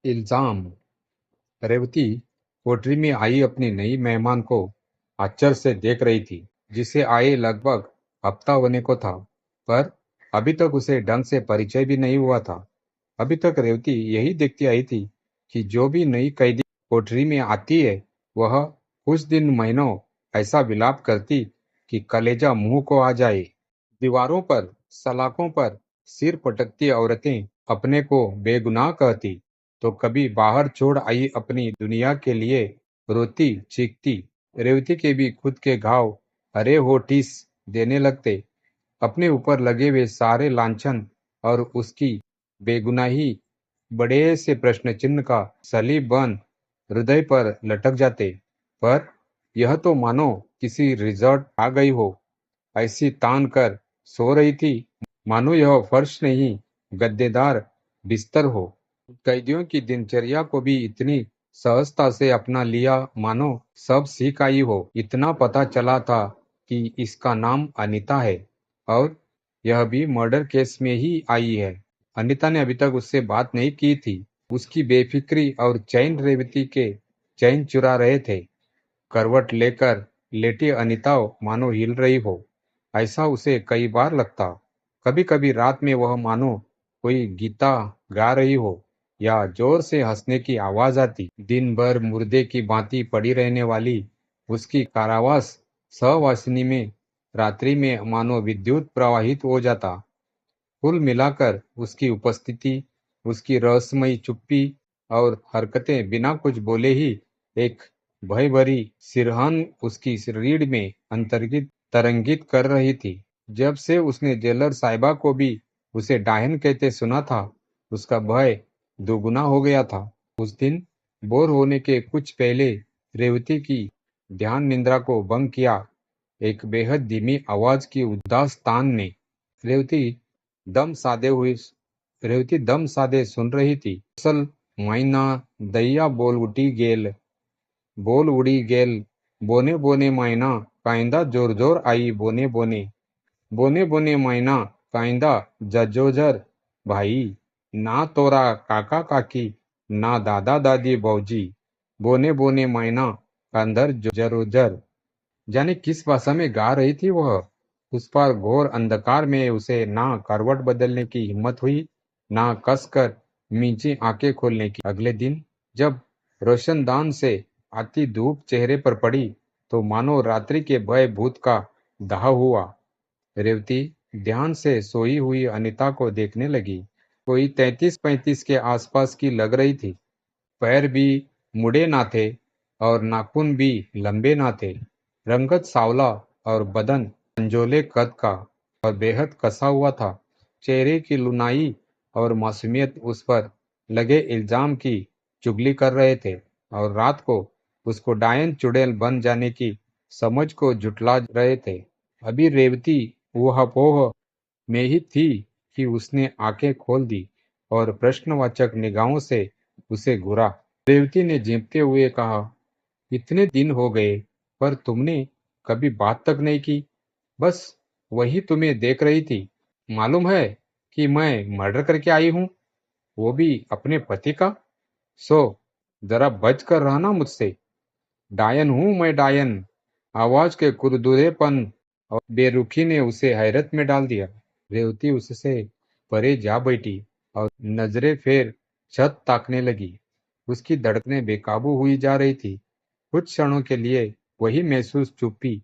इल्जाम। रेवती कोठरी में आई अपनी नई मेहमान को आश्चर्य से देख रही थी, जिसे आए लगभग हफ्ता होने को था, पर अभी तक उसे ढंग से परिचय भी नहीं हुआ था। अभी तक रेवती यही देखती आई थी कि जो भी नई कैदी कोठरी में आती है, वह कुछ दिन महीनों ऐसा विलाप करती कि कलेजा मुंह को आ जाए। दीवारों पर, सलाखों पर सिर पटकती औरतें अपने को बेगुनाह कहती, तो कभी बाहर छोड़ आई अपनी दुनिया के लिए रोती चीखती। रेवती के भी खुद के घाव हरे हो टीस देने लगते। अपने ऊपर लगे हुए सारे लांछन और उसकी बेगुनाही बड़े से प्रश्न चिन्ह का सलीब बन हृदय पर लटक जाते। पर यह तो मानो किसी रिजॉर्ट आ गई हो, ऐसी तान कर सो रही थी, मानो यह फर्श नहीं गद्देदार बिस्तर हो। कैदियों की दिनचर्या को भी इतनी सहजता से अपना लिया मानो सब सीख आई हो। इतना पता चला था कि इसका नाम अनीता है और यह भी मर्डर केस में ही आई है। अनीता ने अभी तक उससे बात नहीं की थी। उसकी बेफिक्री और चैन रेवती के चैन चुरा रहे थे। करवट लेकर लेटी अनीता मानो हिल रही हो, ऐसा उसे कई बार लगता। कभी कभी रात में वह मानो कोई गीता गा रही हो या जोर से हंसने की आवाज आती। दिन भर मुर्दे की भांति पड़ी रहने वाली उसकी कारावास सहवासिनी में रात्रि में मानो विद्युत प्रवाहित हो जाता। कुल मिलाकर उसकी उपस्थिति, उसकी रहस्यमयी चुप्पी और हरकतें बिना कुछ बोले ही एक भय भरी सिरहन उसकी रीढ़ में अंतर्गित तरंगित कर रही थी। जब से उसने जेलर साहिबा को भी उसे डायन कहते सुना था, उसका भय दोगुना हो गया था। उस दिन बोर होने के कुछ पहले रेवती की ध्यान निद्रा को भंग किया एक बेहद धीमी आवाज की उदास तान ने। रेवती दम साधे हुई रेवती दम साधे सुन रही थी। असल मायना दैया बोल उड़ी गेल, बोने बोने मायना कायदा जोर जोर आई बोने बोने, बोने बोने मायना कायदा जजोजर भाई, ना तोरा काका काकी ना दादा दादी बौजी, बोने बोने मायना कंधर जरोजर। जाने किस भाषा में गा रही थी वह। उस पर घोर अंधकार में उसे ना करवट बदलने की हिम्मत हुई, ना कसकर मींची आंखें खोलने की। अगले दिन जब रोशनदान से आती धूप चेहरे पर पड़ी, तो मानो रात्रि के भय भूत का दाह हुआ। रेवती ध्यान से सोई हुई अनीता को देखने लगी। कोई 33-35 के आसपास की लग रही थी। पैर भी मुड़े ना थे और नाखून भी लंबे ना थे। रंगत सांवला और बदन अंजोले कद का और बेहद कसा हुआ था। चेहरे की लुनाई और मासूमियत उस पर लगे इल्जाम की चुगली कर रहे थे और रात को उसको डायन चुड़ैल बन जाने की समझ को झुठला रहे थे। अभी रेवती ऊहापोह में ही थी कि उसने आंखें खोल दी और प्रश्नवाचक निगाहों से उसे घूरा। रेवती ने झेंपते हुए कहा, इतने दिन हो गए, पर तुमने कभी बात तक नहीं की। बस वही तुम्हें देख रही थी। मालूम है कि मैं मर्डर करके आई हूँ, वो भी अपने पति का। सो जरा बच कर रहना मुझसे। डायन हूँ मैं, डायन। आवाज के कुरदुरेपन और बेरुखी ने उसे हैरत में डाल दिया। रेवती उससे परे जा बैठी और नजरें फेर छत ताकने लगी। उसकी धड़कनें बेकाबू हुई जा रही थी। कुछ क्षणों के लिए वही महसूस चुप्पी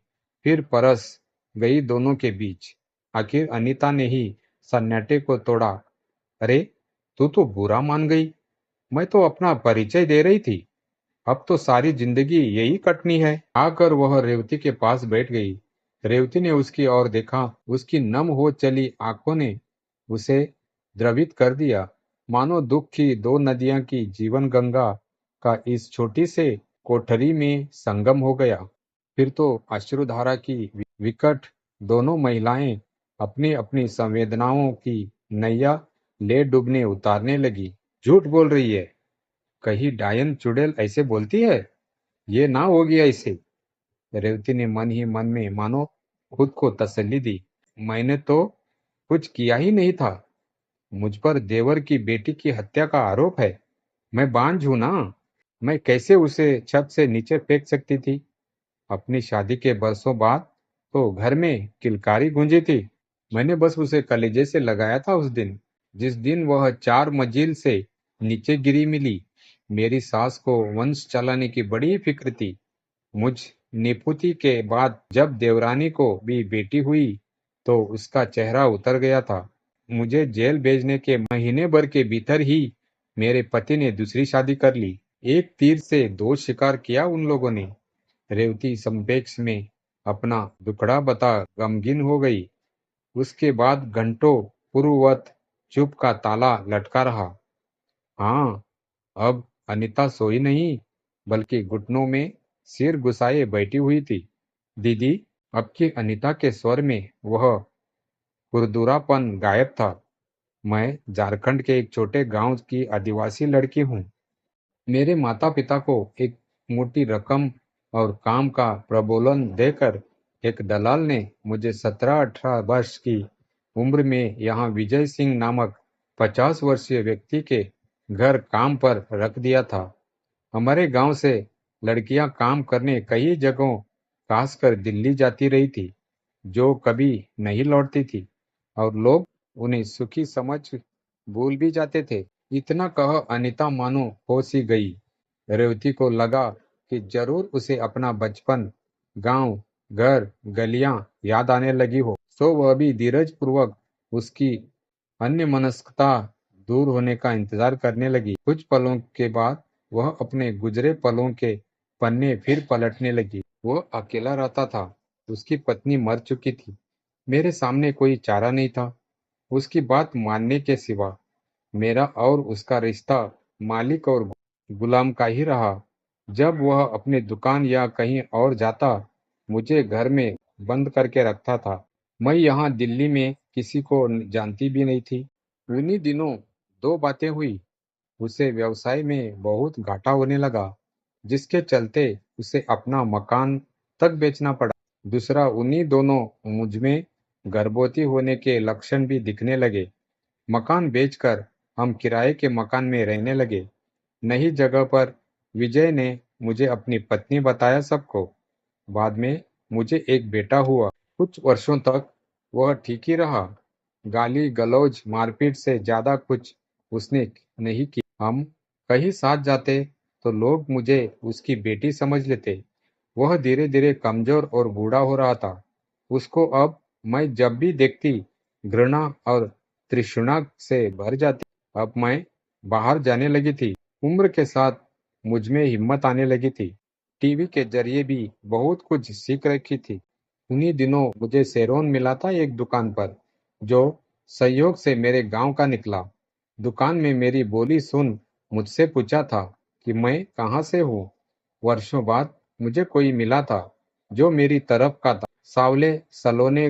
फिर परस गई दोनों के बीच। आखिर अनीता ने ही सन्नाटे को तोड़ा। अरे, तू तो बुरा मान गई। मैं तो अपना परिचय दे रही थी। अब तो सारी जिंदगी यही कटनी है। आकर वह रेवती के पास बैठ गई। रेवती ने उसकी ओर देखा। उसकी नम हो चली आंखों ने उसे द्रवित कर दिया, मानो दुख की दो नदियां की जीवन गंगा का इस छोटी से कोठरी में संगम हो गया। फिर तो अश्रुधारा की विकट दोनों महिलाएं अपनी अपनी संवेदनाओं की नैया ले डूबने उतारने लगी। झूठ बोल रही है, कहीं डायन चुड़ैल ऐसे बोलती है? ये ना होगी ऐसे। रेवती ने मन ही मन में मानो खुद को तसल्ली दी। मैंने तो कुछ किया ही नहीं था। मुझ पर देवर की बेटी की हत्या का आरोप है। मैं बांझ हूं ना, मैं कैसे उसे छत से नीचे फेंक सकती थी। अपनी शादी के बरसों बाद तो घर में किलकारी गूंजी थी। मैंने बस उसे कलेजे से लगाया था उस दिन, जिस दिन वह 4 मंजिल से नीचे गिरी मिली। मेरी सास को वंश चलाने की बड़ी फिक्र थी। मुझ निपुति के बाद जब देवरानी को भी बेटी हुई तो उसका चेहरा उतर गया था। मुझे जेल भेजने के महीने भर के भीतर ही मेरे पति ने दूसरी शादी कर ली। एक तीर से दो शिकार किया उन लोगों ने। रेवती संपेक्ष में अपना दुखड़ा बता गमगीन हो गई। उसके बाद घंटों पूर्ववत चुप का ताला लटका रहा। हाँ, अब अनीता सोई नहीं, बल्कि घुटनों में सिर घुसाए बैठी हुई थी। दीदी, अब की अनीता के स्वर में वह खुरदुरापन गायब था। मैं झारखंड के एक छोटे गांव की आदिवासी लड़की हूँ। मेरे माता पिता को एक मोटी रकम और काम का प्रलोभन देकर एक दलाल ने मुझे 17-18 वर्ष की उम्र में यहाँ विजय सिंह नामक 50 वर्षीय व्यक्ति के घर काम पर रख दिया था। हमारे गांव से लड़कियां काम करने कई जगहों खासकर दिल्ली जाती रही थी, जो कभी नहीं लौटती थी, और लोग उन्हें सुखी समझ भूल भी जाते थे। इतना कह अनीता मानो होश ही गई। रेवती को लगा कि जरूर उसे अपना बचपन, गांव, घर, गलियां याद आने लगी हो। सो वह भी धीरज पूर्वक उसकी अन्यमनस्कता दूर होने का इंतजार करने लगी। कुछ पलों के बाद वह अपने गुजरे पलों के पन्ने फिर पलटने लगी। वह अकेला रहता था। उसकी पत्नी मर चुकी थी। मेरे सामने कोई चारा नहीं था उसकी बात मानने के सिवा। मेरा और उसका रिश्ता मालिक और गुलाम का ही रहा। जब वह अपनी दुकान या कहीं और जाता, मुझे घर में बंद करके रखता था। मैं यहाँ दिल्ली में किसी को जानती भी नहीं थी। उन्हीं दिनों दो बातें हुई। उसे व्यवसाय में बहुत घाटा होने लगा, जिसके चलते उसे अपना मकान तक बेचना पड़ा। दूसरा, उन्हीं दोनों मुझमें गर्भवती होने के लक्षण भी दिखने लगे। मकान बेचकर हम किराए के मकान में रहने लगे। नई जगह पर विजय ने मुझे अपनी पत्नी बताया सबको। बाद में मुझे एक बेटा हुआ। कुछ वर्षों तक वह ठीक ही रहा। गाली गलौज मारपीट से ज्यादा कुछ उसने नहीं किया। हम कहीं साथ जाते तो लोग मुझे उसकी बेटी समझ लेते। वह धीरे धीरे कमजोर और बूढ़ा हो रहा था। उसको अब मैं जब भी देखती घृणा और तृष्णा से भर जाती। अब मैं बाहर जाने लगी थी। उम्र के साथ मुझमें हिम्मत आने लगी थी। टीवी के जरिए भी बहुत कुछ सीख रखी थी। उन्हीं दिनों मुझे शेरोन मिला था एक दुकान पर, जो संयोग से मेरे गांव का निकला। दुकान में मेरी बोली सुन मुझसे पूछा था कि मैं कहाँ से हूँ। वर्षों बाद मुझे कोई मिला था जो मेरी तरफ का था। सावले सलोने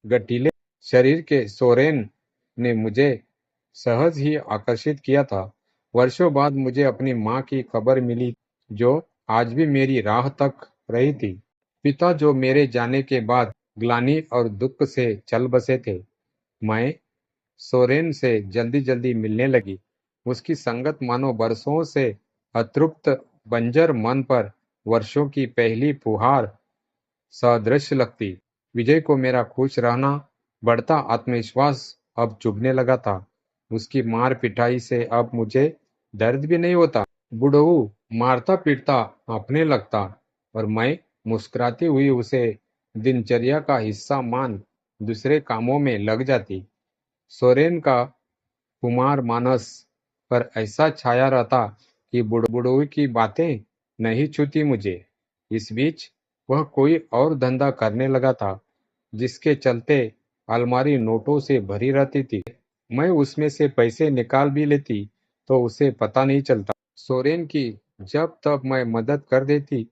गठीले शरीर के सोरेन ने मुझे सहज ही आकर्षित किया था। वर्षों बाद मुझे अपनी माँ की खबर मिली, जो आज भी मेरी राह तक रही थी। पिता जो मेरे जाने के बाद ग्लानि और दुख से चल बसे थे। मैं सोरेन से जल्दी जल्दी मिलने लगी। उसकी संगत मानो बरसों से अतृप्त बंजर मन पर वर्षों की पहली फुहार सदृश लगती। विजय को मेरा खुश रहना, बढ़ता आत्मविश्वास अब चुभने लगा था। उसकी मार पिटाई से अब मुझे दर्द भी नहीं होता। बुढ़ऊ मारता पीटता हाँफने लगता और मैं मुस्कुराती हुई उसे दिनचर्या का हिस्सा मान दूसरे कामों में लग जाती। सोरेन का कुमार मानस पर ऐसा छाया रहता कि बुढ़ऊ की बातें नहीं छूती मुझे। इस बीच वह कोई और धंधा करने लगा था, जिसके चलते अलमारी नोटों से भरी रहती थी। मैं उसमें से पैसे निकाल भी लेती तो उसे पता नहीं चलता। सोरेन की जब तब मैं मदद कर देती।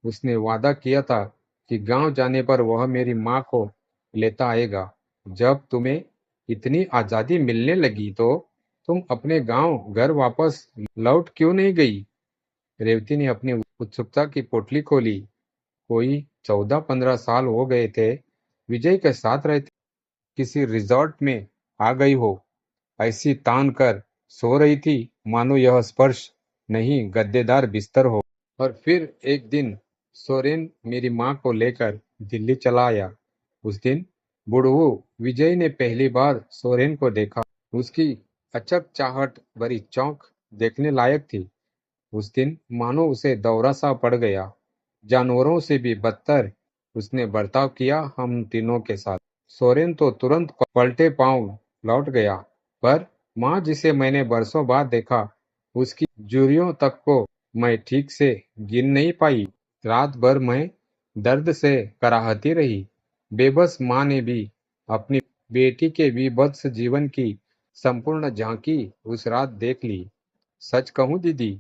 उसने वादा किया था कि गांव जाने पर वह मेरी माँ को लेता आएगा। जब तुम्हें इतनी आजादी मिलने लगी तो तुम अपने गांव घर वापस लौट क्यों नहीं गई? रेवती ने अपनी उत्सुकता की पोटली खोली। कोई 14-15 साल हो गए थे विजय के साथ रहते। किसी रिजॉर्ट में आ गई हो, ऐसी तान कर सो रही थी मानो यह स्पर्श नहीं गद्देदार बिस्तर हो। और फिर एक दिन सोरेन मेरी माँ को लेकर दिल्ली चला आया। उस दिन बुढ़ऊ विजय ने पहली बार सोरेन को देखा। उसकी अचकचाहट भरी चौंक देखने लायक थी। उस दिन मानो उसे दौरा सा पड़ गया। जानवरों से भी बदतर उसने बर्ताव किया हम तीनों के साथ। सोरेन तो तुरंत पलटे पांव लौट गया, पर माँ जिसे मैंने बरसों बाद देखा, उसकी झुर्रियों तक को मैं ठीक से गिन नहीं पाई। रात भर मैं दर्द से कराहती रही। बेबस माँ ने भी अपनी बेटी के विभत्स जीवन की संपूर्ण झांकी उस रात देख ली। सच कहूं दीदी,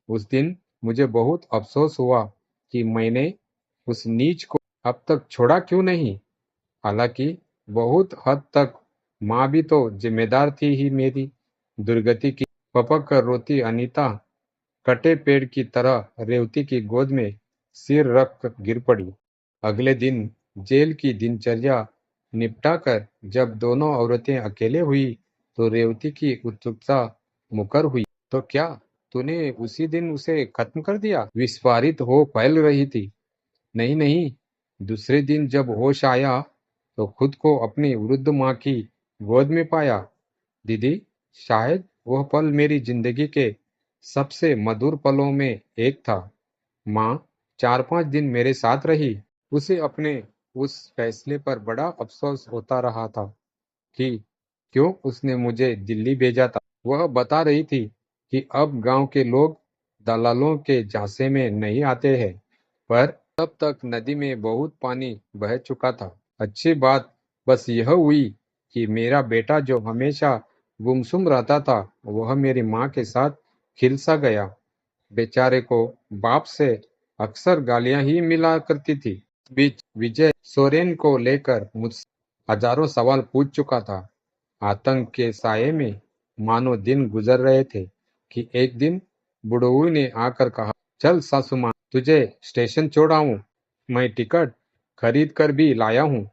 उस दिन मुझे बहुत अफसोस हुआ कि मैंने उस नीच को अब तक छोड़ा क्यों नहीं। हालांकि बहुत हद तक माँ भी तो जिम्मेदार थी ही मेरी दुर्गति की। पपक कर रोती अनीता कटे पेड़ की तरह रेवती की गोद में सिर रख कर गिर पड़ी। अगले दिन जेल की दिनचर्या निपटाकर जब दोनों औरतें अकेले हुई तो रेवती की उत्सुकता मुकर हुई। तो क्या तूने उसी दिन उसे खत्म कर दिया? विस्फारित हो फैल रही थी। नहीं नहीं, दूसरे दिन जब होश आया तो खुद को अपनी वृद्ध माँ की गोद में पाया। दीदी, शायद वह पल मेरी जिंदगी के सबसे मधुर पलों में एक था। माँ 4-5 दिन मेरे साथ रही। उसे अपने उस फैसले पर बड़ा अफसोस होता रहा था कि क्यों उसने मुझे दिल्ली भेजा था। वह बता रही थी कि अब गांव के लोग दलालों के झांसे में नहीं आते हैं, पर तब तक नदी में बहुत पानी बह चुका था। अच्छी बात बस यह हुई कि मेरा बेटा जो हमेशा गुमसुम रहता था, वह मेरी माँ के साथ खिल सा गया। बेचारे को बाप से अक्सर गालियां ही मिला करती थी। बीच विजय सोरेन को लेकर मुझसे हजारों सवाल पूछ चुका था। आतंक के साये में मानो दिन गुजर रहे थे कि एक दिन बुढ़ऊ ने आकर कहा, चल सासू माँ, तुझे स्टेशन छोड़ाऊं। मैं टिकट खरीद कर भी लाया हूँ।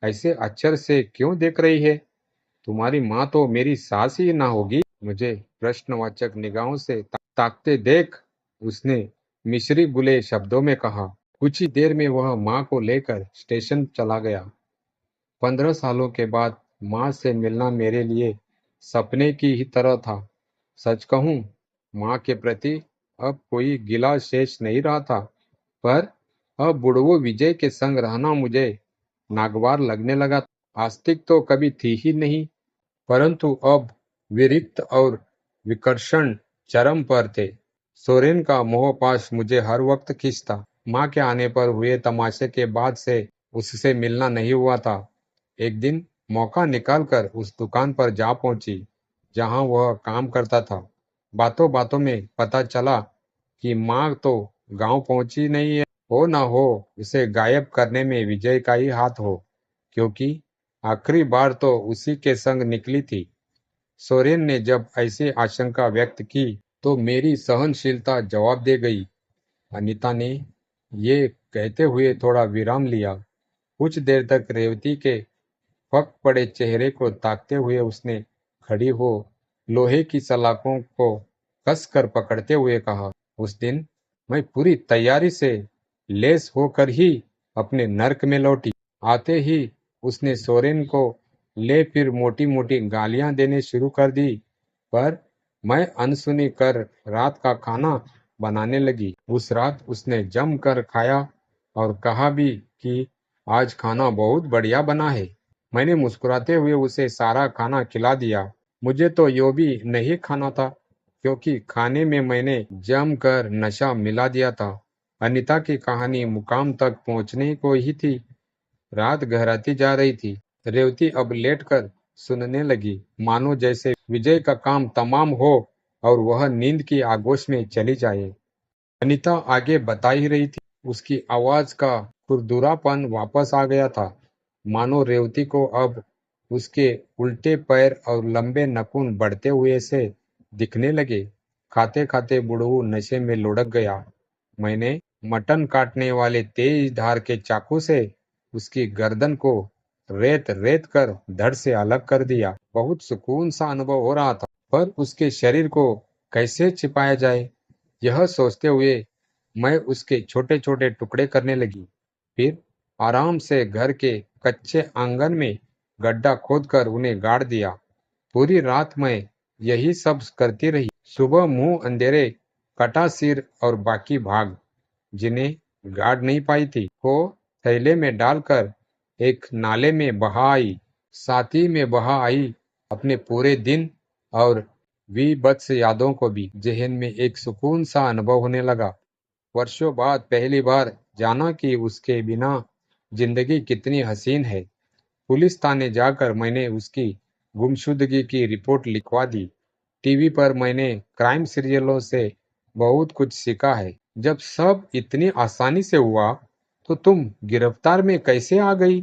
ऐसे अक्षर से क्यों देख रही है? तुम्हारी माँ तो मेरी सास ही ना होगी? मुझे प्रश्नवाचक निगाहों से ताकते देख उसने मिश्री बुले शब्दों में कहा। कुछ ही देर में वह माँ को लेकर स्टेशन चला गया। 15 सालों के बाद माँ से मिलना मेरे लिए सपने की ही तरह था। सच कहूँ, माँ के प्रति अब कोई गिला शेष नहीं रहा था, पर अब बुढ़ऊ विजय के संग रहना मुझे नागवार लगने लगा। आस्तिक तो कभी थी ही नहीं, परंतु अब विरक्त और विकर्षण चरम पर थे। सोरेन का मोहपाश मुझे हर वक्त खींचता। माँ के आने पर हुए तमाशे के बाद से उससे मिलना नहीं हुआ था। एक दिन मौका निकालकर उस दुकान पर जा पहुंची जहां वह काम करता था। बातों बातों में पता चला कि माँ तो गांव पहुंची नहीं है। हो ना हो उसे गायब करने में विजय का ही हाथ हो, क्योंकि आखिरी बार तो उसी के संग निकली थी। सोरेन ने जब ऐसी आशंका व्यक्त की तो मेरी सहनशीलता जवाब दे गई। अनीता ने ये कहते हुए थोड़ा विराम लिया। कुछ देर तक रेवती के फक पड़े चेहरे को ताकते हुए उसने खड़ी हो लोहे की सलाखों को कसकर पकड़ते हुए कहा, उस दिन मैं पूरी तैयारी से लेस होकर ही अपने नर्क में लौटी। आते ही उसने सोरेन को ले फिर मोटी मोटी गालियां देने शुरू कर दी, पर मैं अनसुनी कर रात का खाना बनाने लगी। उस रात उसने जम कर खाया और कहा भी कि आज खाना बहुत बढ़िया बना है। मैंने मुस्कुराते हुए उसे सारा खाना खिला दिया। मुझे तो यो भी नहीं खाना था, क्योंकि खाने में मैंने जम कर नशा मिला दिया था। अनीता की कहानी मुकाम तक पहुंचने को ही थी। रात गहराती जा रही थी। रेवती अब लेटकर सुनने लगी, मानो जैसे विजय का काम तमाम हो और वह नींद की आगोश में चली जाए। अनीता आगे बता ही रही थी। उसकी आवाज का खुरदुरापन वापस आ गया था, मानो रेवती को अब उसके उल्टे पैर और लंबे नखून बढ़ते हुए से दिखने लगे। खाते खाते बुढ़ऊ नशे में लुढ़क गया। मैंने मटन काटने वाले तेज धार के चाकू से उसकी गर्दन को रेत रेत कर धड़ से अलग कर दिया। बहुत सुकून सा अनुभव हो रहा था। पर उसके शरीर को कैसे छिपाया जाए, यह सोचते हुए मैं उसके छोटे छोटे टुकड़े करने लगी। फिर आराम से घर के कच्चे आंगन में गड्ढा खोदकर उन्हें गाड़ दिया। पूरी रात मैं यही सब करती रही। सुबह मुंह अंधेरे, कटा सिर और बाकी भाग, जिन्हें गाड़ नहीं पाई थी, को थैले में डालकर एक नाले में बहा आई। साथ ही में बहा आई अपने पूरे दिन और विभत्स यादों को भी। जहन में एक सुकून सा अनुभव होने लगा। वर्षों बाद पहली बार जाना कि उसके बिना जिंदगी कितनी हसीन है। पुलिस थाने जाकर मैंने उसकी गुमशुदगी की रिपोर्ट लिखवा दी। टीवी पर मैंने क्राइम सीरियलों से बहुत कुछ सीखा है। जब सब इतनी आसानी से हुआ, तो तुम गिरफ्तार में कैसे आ गई?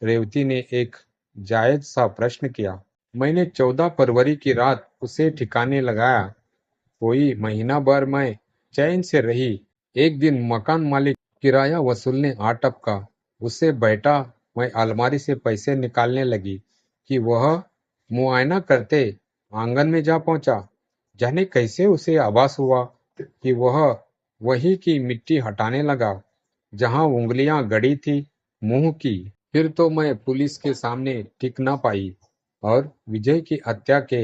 रेवती ने एक जायज सा प्रश्न किया। मैंने 14 फरवरी की रात उसे ठिकाने लगाया। कोई महीना भर मैं चैन से रही। एक दिन मकान मालिक किराया वसूलने आ टपका। उससे बैठा मैं अलमारी से पैसे निकालने लगी कि वह मुआयना करते आंगन में जा पहुंचा। जाने कैसे उसे आभास हुआ कि वह वही की मिट्टी हटाने लगा जहां उंगलियां गड़ी थी मुंह की। फिर तो मैं पुलिस के सामने टिक ना पाई और विजय की हत्या के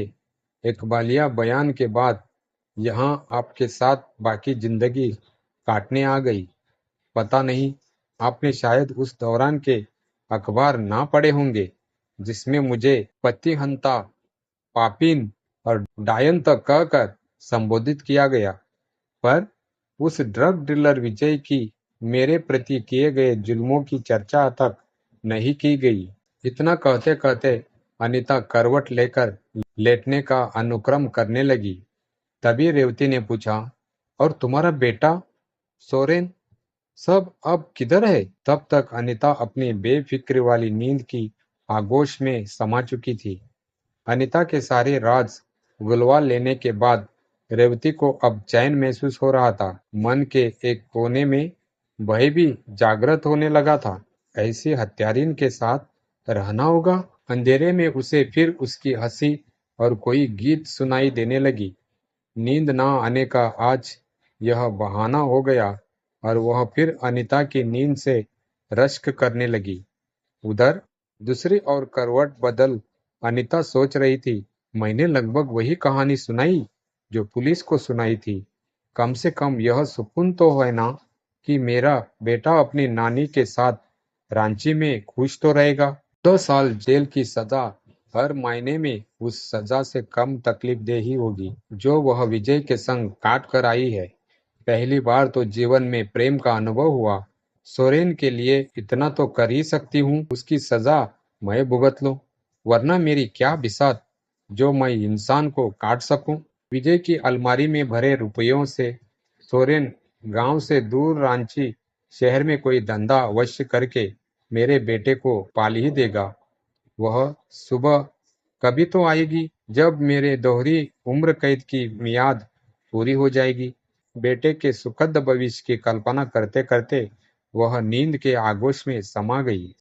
इकबालिया बयान के बाद यहाँ आपके साथ बाकी जिंदगी काटने आ गई। पता नहीं, आपने शायद उस दौरान के अखबार ना पढ़े होंगे जिसमें मुझे पतिहंता, पापिन और डायन तक कहकर संबोधित किया गया। पर उस ड्रग डीलर विजय की मेरे प्रति किए गए जुल्मों की चर्चा तक नहीं की गई। इतना कहते कहते अनीता करवट लेकर लेटने का अनुक्रम करने लगी। तभी रेवती ने पूछा, और तुम्हारा बेटा सोरेन सब अब किधर है? तब तक अनीता अपनी बेफिक्र वाली नींद की आगोश में समा चुकी थी। अनीता के सारे राज गुलवा लेने के बाद रेवती को अब चैन महसूस हो रहा था। मन के एक कोने में भय भी जागृत होने लगा था। ऐसी हत्यारिन के साथ रहना होगा। अंधेरे में उसे फिर उसकी हंसी और कोई गीत सुनाई देने लगी। नींद ना आने का आज यह बहाना हो गया और वह फिर अनीता की नींद से रश्क करने लगी। उधर दूसरी ओर करवट बदल अनीता सोच रही थी, मैंने लगभग वही कहानी सुनाई जो पुलिस को सुनाई थी। कम से कम यह सुकून तो है ना कि मेरा बेटा अपनी नानी के साथ रांची में खुश तो रहेगा। 2 साल जेल की सजा हर मायने में उस सजा से कम तकलीफ दे ही होगी जो वह विजय के संग काट कर आई है। पहली बार तो जीवन में प्रेम का अनुभव हुआ। सोरेन के लिए इतना तो कर ही सकती हूँ, उसकी सजा मैं भुगत लूं, वरना मेरी क्या बिसात जो मैं इंसान को काट सकूं। विजय की अलमारी में भरे रुपयों से सोरेन गांव से दूर रांची शहर में कोई धंधा अवश्य करके मेरे बेटे को पाल ही देगा। वह सुबह कभी तो आएगी जब मेरे दोहरी उम्र कैद की मियाद पूरी हो जाएगी। बेटे के सुखद भविष्य की कल्पना करते करते वह नींद के आगोश में समा गई।